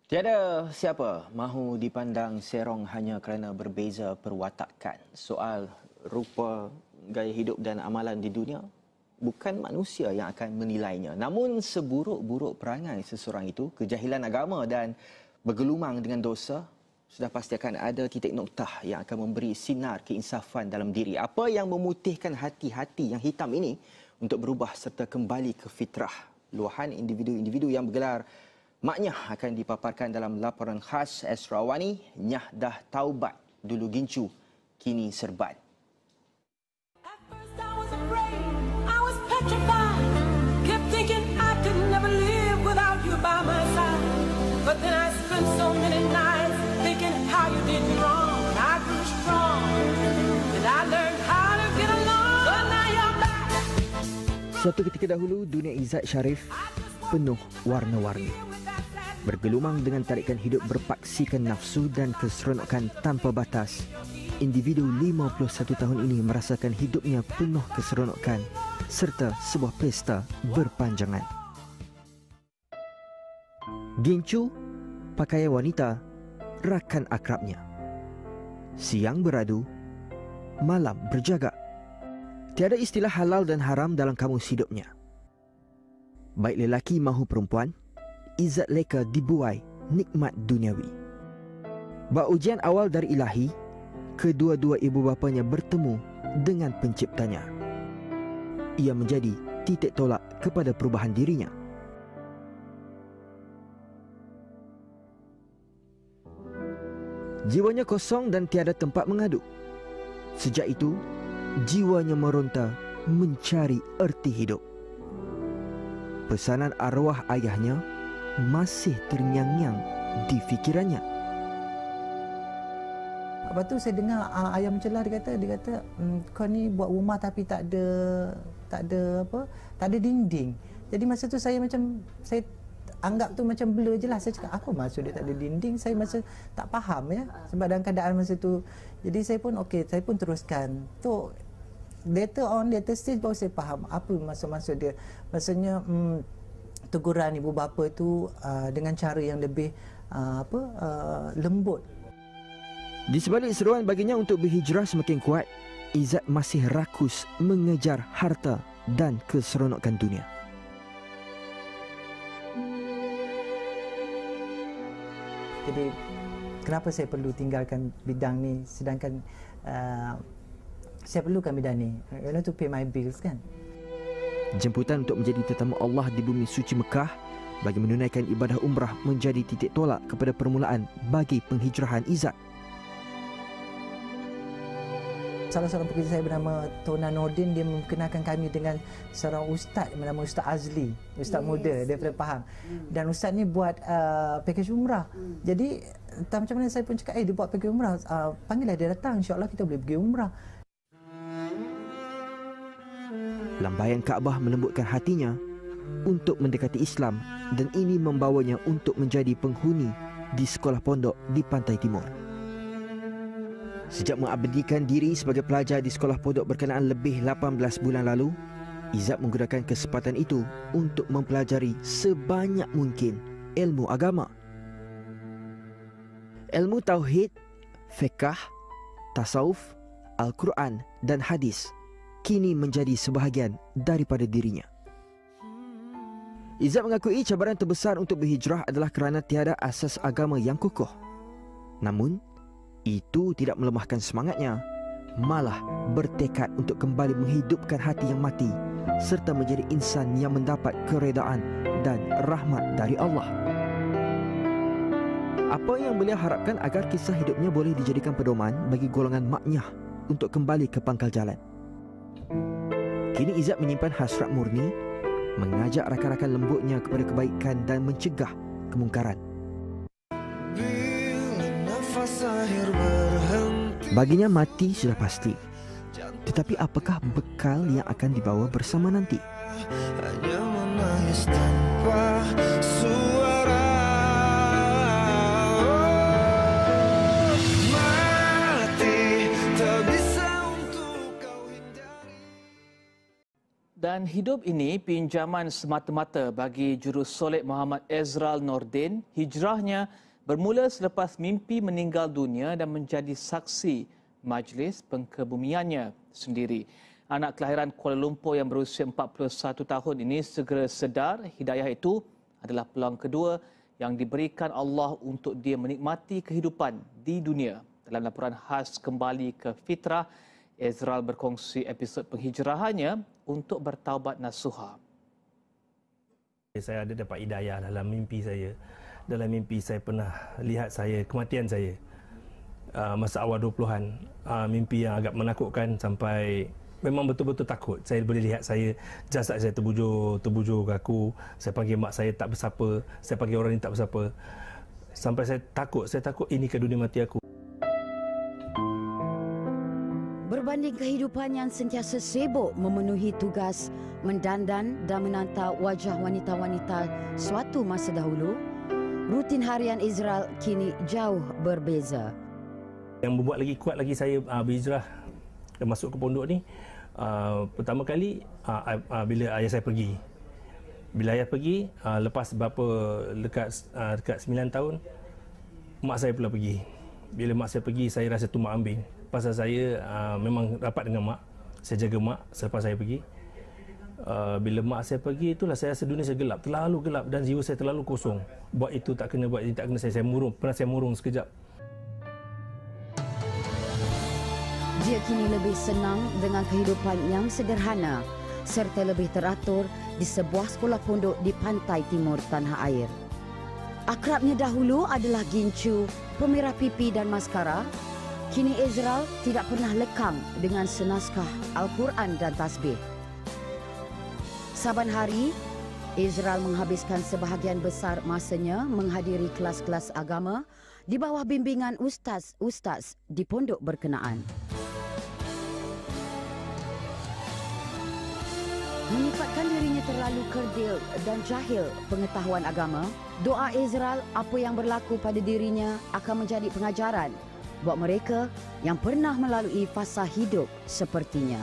Tiada siapa mahu dipandang serong hanya kerana berbeza perwatakan. Soal rupa, gaya hidup dan amalan di dunia, bukan manusia yang akan menilainya. Namun seburuk-buruk perangai seseorang itu, kejahilan agama dan bergelumang dengan dosa, sudah pasti akan ada titik noktah yang akan memberi sinar keinsafan dalam diri. Apa yang memutihkan hati-hati yang hitam ini untuk berubah serta kembali ke fitrah? Luahan individu-individu yang bergelar Maknyah akan dipaparkan dalam laporan khas Esrawani. Nyah dah taubat, dulu gincu, kini serban. Suatu ketika dahulu, dunia Izzat Sharif penuh warna-warni. Bergelumang dengan tarikan hidup berpaksikan nafsu dan keseronokan tanpa batas. Individu 51 tahun ini merasakan hidupnya penuh keseronokan serta sebuah pesta berpanjangan. Gincu, pakaian wanita, rakan akrabnya. Siang beradu, malam berjaga. Tiada istilah halal dan haram dalam kamus hidupnya. Baik lelaki mahu perempuan, Izzat leka dibuai nikmat duniawi. Bak ujian awal dari ilahi, kedua-dua ibu bapanya bertemu dengan penciptanya. Ia menjadi titik tolak kepada perubahan dirinya. Jiwanya kosong dan tiada tempat mengadu. Sejak itu, jiwanya meronta mencari erti hidup. Pesanan arwah ayahnya masih terngiang-ngiang di fikirannya. Lepas tu saya dengar ayah mencelah, dia kata kau ni buat rumah tapi tak ada dinding. Jadi masa tu saya anggap tu macam blur je lah. Saya cakap apa maksud dia tak ada dinding? Saya masa tak faham ya, sebab dalam keadaan masa tu. Jadi saya pun teruskan. Tu later stage baru saya faham apa maksud dia. Maksudnya teguran ibu bapa itu dengan cara yang lebih lembut. Di sebalik seruan baginya untuk berhijrah semakin kuat, Izzat masih rakus mengejar harta dan keseronokan dunia. Jadi kenapa saya perlu tinggalkan bidang ni, sedangkan saya perlukan bidang ni, to pay my bills kan. Jemputan untuk menjadi tetamu Allah di bumi suci Mekah bagi menunaikan ibadah umrah menjadi titik tolak kepada permulaan bagi penghijrahan Izzat. Salah seorang pekerja saya bernama Tona Nordin, dia memkenalkan kami dengan seorang ustaz bernama Ustaz Azli, ustaz muda daripada Pahang. Dan ustaz ni buat pakej umrah. Jadi entah macam mana saya pun cakap, dia buat pakej umrah, panggillah dia datang, insya-Allah kita boleh pergi umrah. Lambaian Kaabah melembutkan hatinya untuk mendekati Islam dan ini membawanya untuk menjadi penghuni di sekolah pondok di Pantai Timur. Sejak mengabdikan diri sebagai pelajar di sekolah pondok berkenaan lebih 18 bulan lalu, Izzat menggunakan kesempatan itu untuk mempelajari sebanyak mungkin ilmu agama. Ilmu tauhid, fiqh, tasawuf, Al-Quran dan hadis kini menjadi sebahagian daripada dirinya. Izzat mengakui cabaran terbesar untuk berhijrah adalah kerana tiada asas agama yang kukuh. Namun, itu tidak melemahkan semangatnya, malah bertekad untuk kembali menghidupkan hati yang mati serta menjadi insan yang mendapat keredaan dan rahmat dari Allah. Apa yang beliau harapkan agar kisah hidupnya boleh dijadikan pedoman bagi golongan maknyah untuk kembali ke pangkal jalan. Kini Izzat menyimpan hasrat murni, mengajak rakan-rakan lembutnya kepada kebaikan dan mencegah kemungkaran. Baginya mati sudah pasti. Tetapi apakah bekal yang akan dibawa bersama nanti? Hanya menangis tanpa suara. Dan hidup ini pinjaman semata-mata bagi jurusolek Muhammad Ezral Nordin. Hijrahnya bermula selepas mimpi meninggal dunia dan menjadi saksi majlis pengkebumiannya sendiri. Anak kelahiran Kuala Lumpur yang berusia 41 tahun ini segera sedar hidayah itu adalah peluang kedua yang diberikan Allah untuk dia menikmati kehidupan di dunia. Dalam laporan khas Kembali ke Fitrah, Ezral berkongsi episod penghijrahannya untuk bertaubat nasuha. Saya ada dapat hidayah dalam mimpi saya. Dalam mimpi saya pernah lihat kematian saya. Masa awal 20-an. Mimpi yang agak menakutkan sampai memang betul-betul takut. Saya boleh lihat jasad saya terbujur kaku. Saya panggil mak saya tak bersapa. Saya panggil orang ini tak bersapa. Sampai saya takut ini ke dunia mati aku. Berbanding kehidupan yang sentiasa sibuk memenuhi tugas, mendandan dan menata wajah wanita-wanita suatu masa dahulu, rutin harian Ezral kini jauh berbeza. Yang membuat lagi kuat lagi saya berhijrah dan masuk ke pondok ni, pertama kali bila ayah saya pergi. Bila ayah pergi, lepas dekat 9 tahun, mak saya pula pergi. Bila mak saya pergi, saya rasa tumbang ambing. Pasal saya memang rapat dengan mak. Saya jaga mak selepas saya pergi. Bila mak saya pergi, itulah saya rasa dunia saya gelap. Terlalu gelap dan jiwa saya terlalu kosong. Buat itu tak kena, buat ini tak kena. Saya murung. Pernah saya murung sekejap. Dia kini lebih senang dengan kehidupan yang sederhana serta lebih teratur di sebuah sekolah pondok di pantai timur tanah air. Akrabnya dahulu adalah gincu, pemerah pipi dan maskara. Kini Ezral tidak pernah lekang dengan senaskah Al-Quran dan tasbih. Saban hari, Ezral menghabiskan sebahagian besar masanya menghadiri kelas-kelas agama di bawah bimbingan ustaz-ustaz di pondok berkenaan. Menyifatkan dirinya terlalu kerdil dan jahil pengetahuan agama, doa Ezral apa yang berlaku pada dirinya akan menjadi pengajaran buat mereka yang pernah melalui fasa hidup sepertinya.